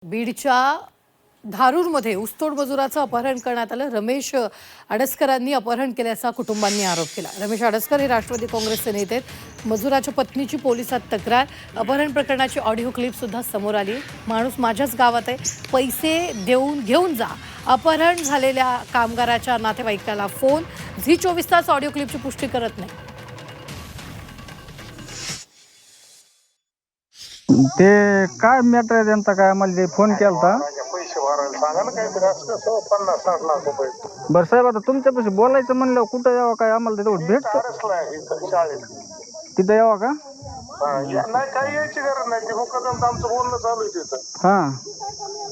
बीडच्या धारूरमध्ये ऊसतोड मजुराचं अपहरण करण्यात आलं। रमेश अडसकरांनी अपहरण केल्याचा कुटुंबांनी आरोप केला। रमेश अडसकर हे राष्ट्रवादी काँग्रेसचे नेते आहेत। मजुराच्या पत्नीची पोलिसात तक्रार। अपहरण प्रकरणाची ऑडिओ क्लिप सुद्धा समोर आली। माणूस माझ्याच गावात आहे, पैसे देऊन घेऊन जा। अपहरण झालेल्या कामगाराच्या नातेवाईकाला फोन। झी 24 तास ऑडिओ क्लिपची पुष्टी करत नाही। ते काय मॅटर आहे त्यांचा, काय मला फोन केलता। पैसे भरायला सांगा ना काहीतरी, असं कसं 50-60 लाख रुपये। बरं साहेब, आता तुमच्यापाशी बोलायचं म्हणलं कुठं यावं, काय आम्हाला तेवढं भेटतं शाळेत तिथं यावं का? नाही, काही यायची गरज नाही, ते मुकदम आमचं बोलणं चालू आहे तिथं। हां,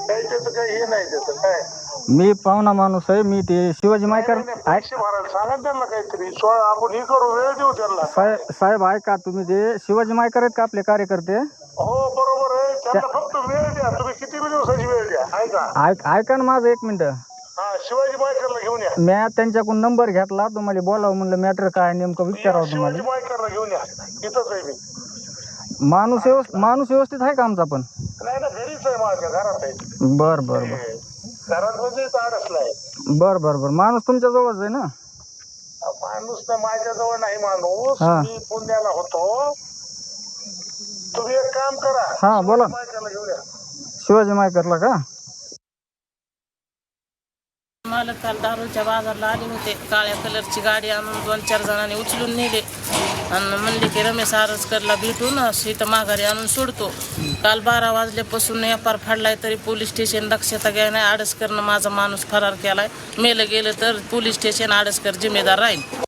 काही त्याचं काही हे नाही त्याचं काय। मी पाहुणा माणूस आहे, मी ते शिवाजी मायकर पैसे भरायला सांगा त्यांना काहीतरी, आपण हे करू, वेळ देऊ त्यांना। साहेब ऐका, तुम्ही ते शिवाजी मायकर आहेत का आपले कार्यकर्ते? हो बरोबर आहे, त्यांना फक्त वेळ द्या, तुम्ही किती दिवसाची वेळ द्या। ऐका ना माझं एक मिनिट। हा, शिवाजी मायकरला घेऊन या। मी त्यांच्याकडून नंबर घेतला, तुम्हाला बोलावं म्हणलं, मॅटर काय नेमकं विचारावं तुम्हाला। शिवाजी मायकरला घेऊन या, इथंच आहे मी। माणूस व्यवस्थित आहे का आमचा? पण नाही ना, घरीच आहे, माझ्या घरात आहे। बर बर बर घरात म्हणजे अडसला आहे। बर माणूस तुमच्या जवळच आहे ना? माणूस ना माझ्याजवळ नाही माणूस, हा. मी पुण्याला होतो। तुम्ही एक काम करा, हा बोला। मायकरला घेऊन या। शिवाजी मायकरला का? मला काल दारूच्या बाजारला आले होते, काळ्या कलरची गाडी आणून 2-4 जणांनी उचलून नेले आणि म्हणले की रमेश अडसकरला भेटून इथं माघारी आणून सोडतो। काल 12 वाजल्यापासून व्यापार फाडलाय, तरी पोलीस स्टेशन दक्षता घ्याय नाही। अडसकरनं माझा माणूस फरार केलाय। मेलं गेलं तर पोलीस स्टेशन अडसकर जिम्मेदार राहील।